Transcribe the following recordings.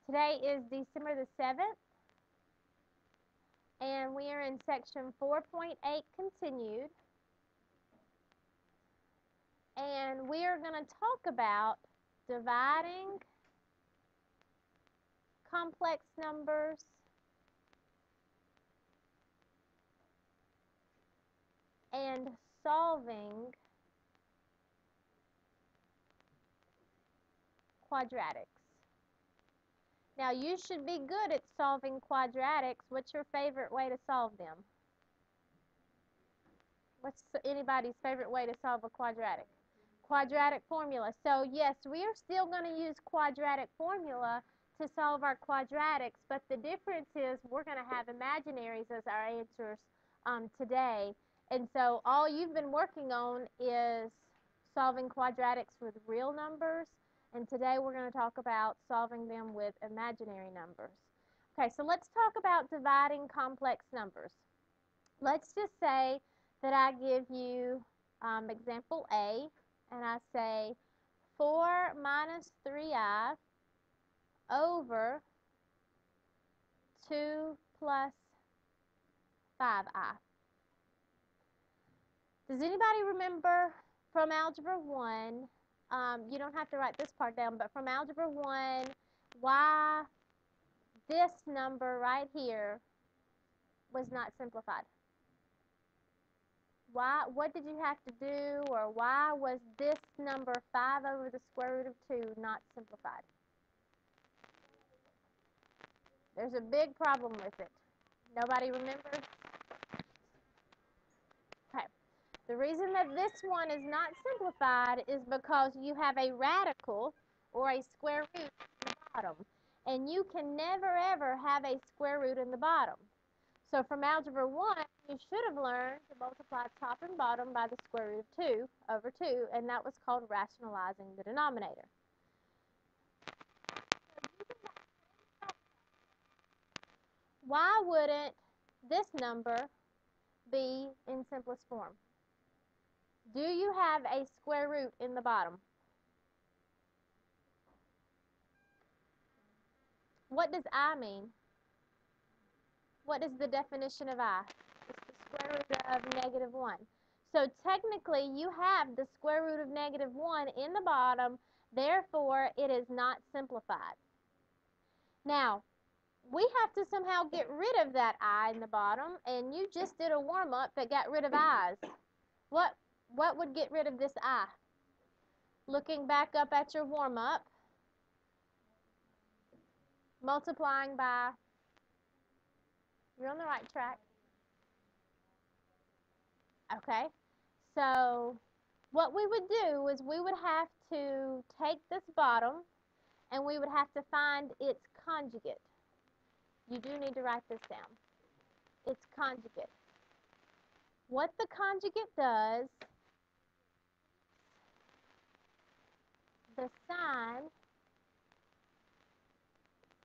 Today is December the 7th, and we are in section 4.8 continued. And we are going to talk about dividing complex numbers and solving quadratics. Now, you should be good at solving quadratics. What's your favorite way to solve them? What's anybody's favorite way to solve a quadratic? Quadratic formula. So yes, we are still going to use quadratic formula to solve our quadratics, but the difference is we're going to have imaginaries as our answers today. And so all you've been working on is solving quadratics with real numbers, and today we're going to talk about solving them with imaginary numbers. Okay, so let's talk about dividing complex numbers. Let's just say that I give you example A, and I say 4 minus 3i over 2 plus 5i. Does anybody remember from Algebra 1, you don't have to write this part down, but from Algebra 1, why this number right here was not simplified? Why? What did you have to do, or why was this number 5 over the square root of 2 not simplified? There's a big problem with it. Nobody remembers? Okay. The reason that this one is not simplified is because you have a radical or a square root in the bottom. And you can never ever have a square root in the bottom. So from Algebra 1, you should have learned to multiply top and bottom by the square root of 2 over 2, and that was called rationalizing the denominator. Why wouldn't this number be in simplest form? Do you have a square root in the bottom? What does I mean? What is the definition of I? It's the square root of negative 1. So technically, you have the square root of negative 1 in the bottom, therefore it is not simplified. Now, we have to somehow get rid of that I in the bottom, and you just did a warm-up that got rid of I's. What would get rid of this I? Looking back up at your warm-up, multiplying by, you're on the right track. Okay, so what we would do is we would have to take this bottom and we would have to find its conjugate. You do need to write this down. Its conjugate. What the conjugate does, the sign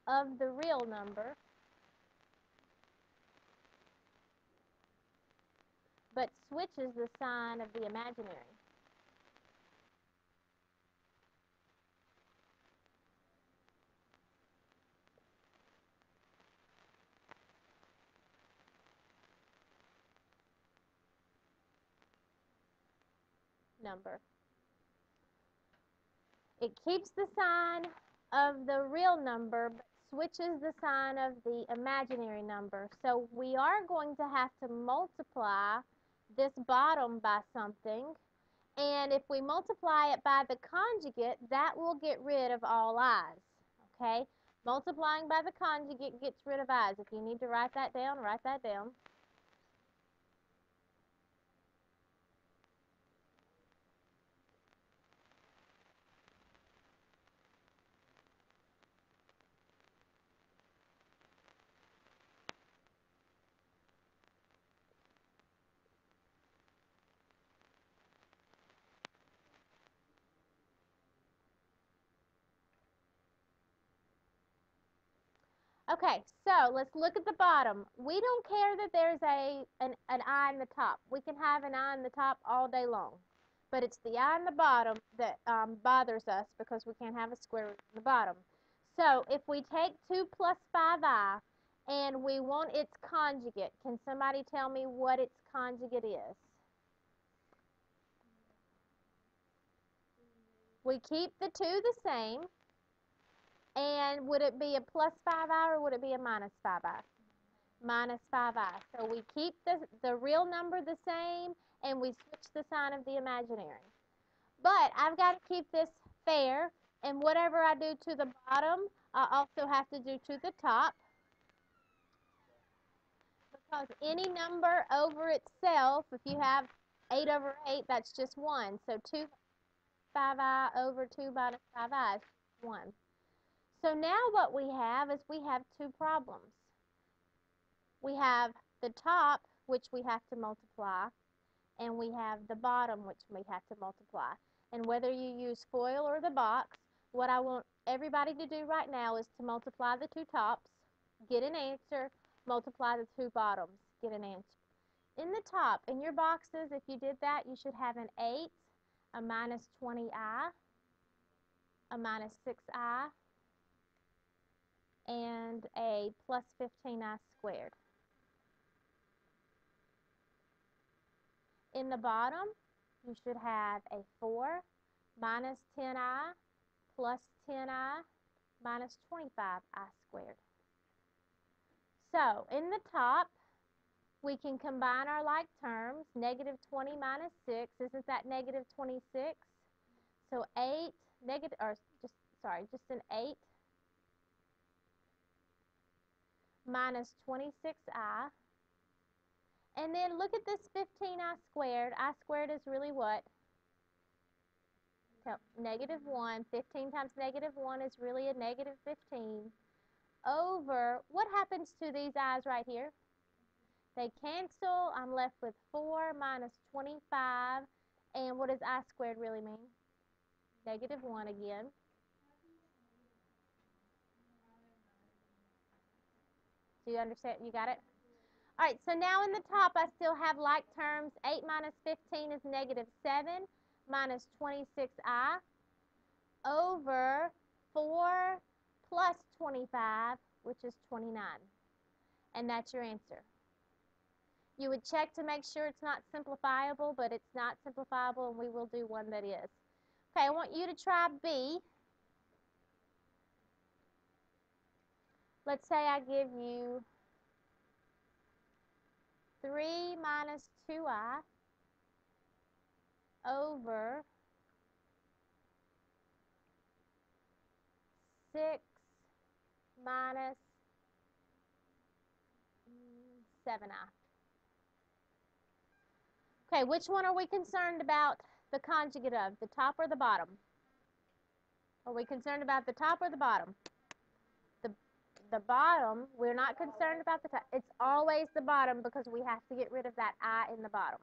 of the real number, but switches the sign of the imaginary. Number. It keeps the sign of the real number, but switches the sign of the imaginary number. So we are going to have to multiply this bottom by something. And if we multiply it by the conjugate, that will get rid of all i's. Okay? Multiplying by the conjugate gets rid of i's. If you need to write that down, write that down. Okay, so let's look at the bottom. We don't care that there's an I in the top. We can have an I in the top all day long. But it's the I in the bottom that bothers us because we can't have a square root in the bottom. So if we take 2 plus 5i and we want its conjugate, can somebody tell me what its conjugate is? We keep the 2 the same, and would it be a plus 5i or would it be a minus 5i? Minus 5i. So we keep the real number the same, and we switch the sign of the imaginary. But I've got to keep this fair, and whatever I do to the bottom, I also have to do to the top, because any number over itself, if you have 8 over 8, that's just 1. So 2 5i over 2 minus 5i is 1. So now what we have is we have two problems. We have the top, which we have to multiply, and we have the bottom, which we have to multiply. And whether you use FOIL or the box, what I want everybody to do right now is to multiply the two tops, get an answer, multiply the two bottoms, get an answer. In the top, in your boxes, if you did that, you should have an 8, a minus 20i, a minus 6i, and a plus 15i squared. In the bottom, you should have a 4, minus 10i, plus 10i, minus 25i squared. So, in the top, we can combine our like terms. Negative 20 minus 6, isn't that negative 26? So 8, just an 8 minus 26i. And then look at this 15i squared. I squared is really what? Negative 1. 15 times negative 1 is really a negative 15. Over, what happens to these i's right here? They cancel. I'm left with 4 minus 25. And what does I squared really mean? Negative 1 again. Do you understand? You got it? All right, so now in the top, I still have like terms. 8 minus 15 is negative 7 minus 26i over 4 plus 25, which is 29. And that's your answer. You would check to make sure it's not simplifiable, but it's not simplifiable, and we will do one that is. Okay, I want you to try B. Let's say I give you 3 minus 2i over 6 minus 7i. Okay, which one are we concerned about the conjugate of, the top or the bottom? Are we concerned about the top or the bottom? The bottom, we're not concerned about the top. It's always the bottom because we have to get rid of that I in the bottom.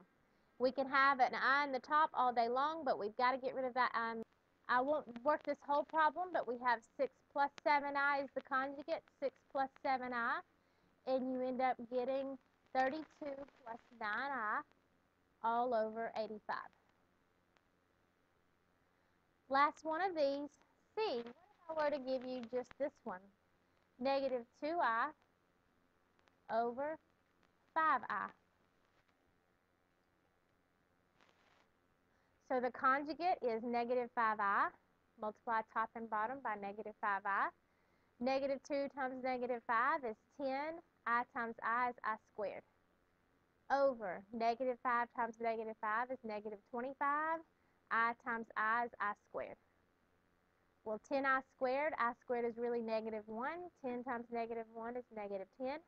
We can have an I in the top all day long, but we've got to get rid of that I. I won't work this whole problem, but we have 6 plus 7i is the conjugate, 6 plus 7i, and you end up getting 32 plus 9i all over 85. Last one of these, C. What if I were to give you just this one? Negative 2i over 5i. So the conjugate is negative 5i. Multiply top and bottom by negative 5i. Negative 2 times negative 5 is 10. I times I is I squared. Over negative 5 times negative 5 is negative 25. I times I is I squared. Well, 10i squared is really negative 1. 10 times negative 1 is negative 10.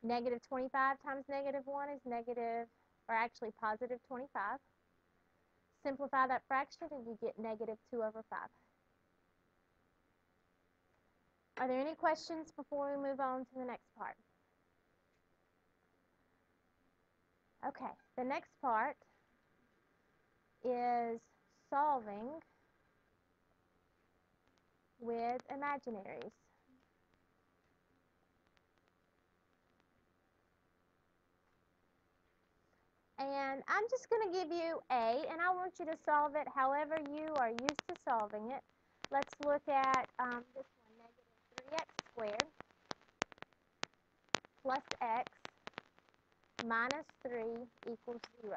Negative 25 times negative 1 is negative, or actually positive 25. Simplify that fraction and you get negative 2 over 5. Are there any questions before we move on to the next part? Okay, the next part is solving with imaginaries. And I'm just going to give you A, and I want you to solve it however you are used to solving it. Let's look at this one, plus x minus 3 equals 0.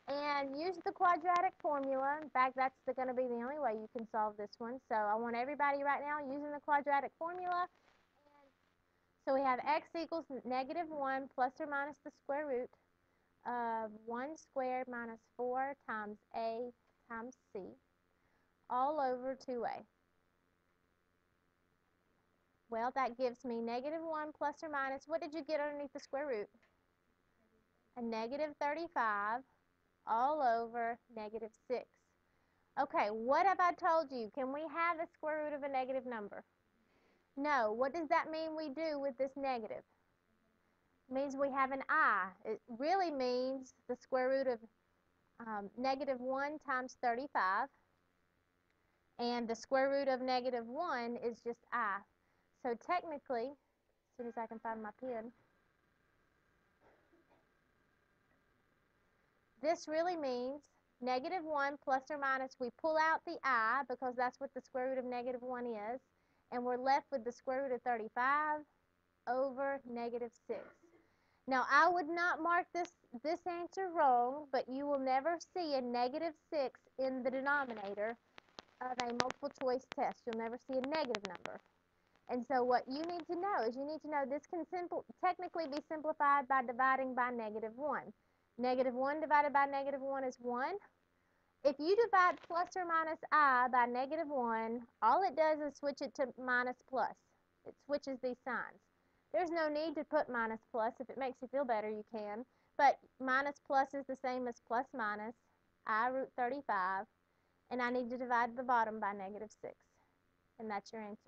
And use the quadratic formula. In fact, that's going to be the only way you can solve this one. So I want everybody right now using the quadratic formula. So we have x equals negative 1 plus or minus the square root of 1 squared minus 4 times a times c all over 2a. Well, that gives me negative 1 plus or minus, what did you get underneath the square root? A negative 35 all over negative 6. Okay, what have I told you? Can we have a square root of a negative number? No. What does that mean we do with this negative? It means we have an I. It really means the square root of negative 1 times 35. And the square root of negative 1 is just I. So technically, as soon as I can find my pen, this really means negative 1 plus or minus, we pull out the I because that's what the square root of negative 1 is, and we're left with the square root of 35 over negative 6. Now, I would not mark this answer wrong, but you will never see a negative 6 in the denominator of a multiple choice test. You'll never see a negative number. And so what you need to know is you need to know this can technically be simplified by dividing by negative 1. Negative 1 divided by negative 1 is 1. If you divide plus or minus I by negative 1, all it does is switch it to minus plus. It switches these signs. There's no need to put minus plus. If it makes you feel better, you can. But minus plus is the same as plus minus, I root 35, and I need to divide the bottom by negative 6. And that's your answer.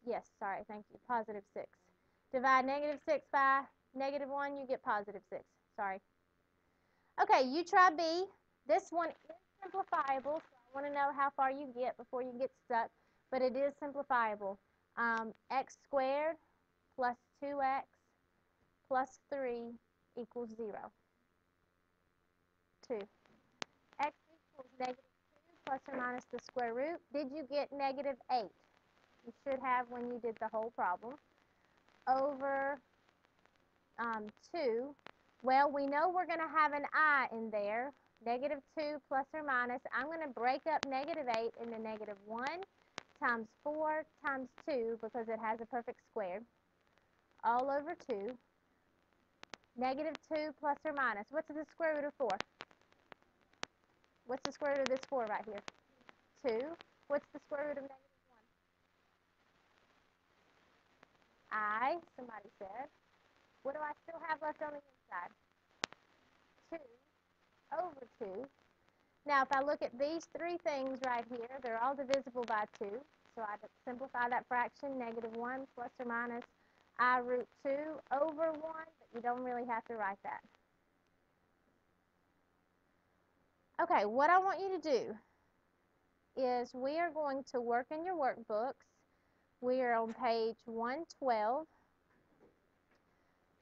Yes, sorry, thank you. Positive 6. Divide negative 6 by negative 1, you get positive 6. Sorry. Okay, you try B. This one is simplifiable, so I want to know how far you get before you get stuck, but it is simplifiable. X squared plus 2x plus 3 equals 0. 2. X equals negative 2 plus or minus the square root. Did you get negative 8? You should have when you did the whole problem. Over 2. Well, we know we're going to have an I in there. Negative 2 plus or minus. I'm going to break up negative 8 into negative 1 times 4 times 2 because it has a perfect square. All over 2. Negative 2 plus or minus. What's the square root of 4? What's the square root of this 4 right here? 2. What's the square root of negative 1? I, somebody said. What do I still have left on the inside? 2 over 2. Now, if I look at these three things right here, they're all divisible by 2. So I simplify that fraction, negative 1 plus or minus I root 2 over 1, but you don't really have to write that. Okay, what I want you to do is we are going to work in your workbooks. We are on page 112,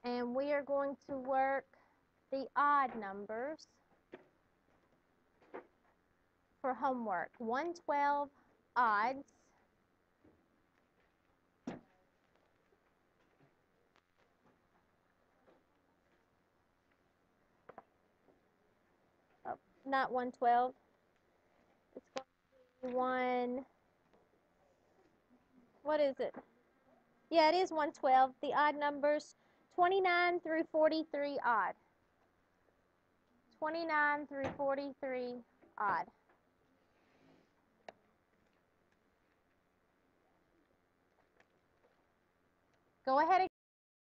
and we are going to work the odd numbers for homework. 112 odds. Oh, not 112. It's going to be what is it? Yeah, it is 112. The odd numbers, 29 through 43 odd. 29 through 43 odd. Go ahead and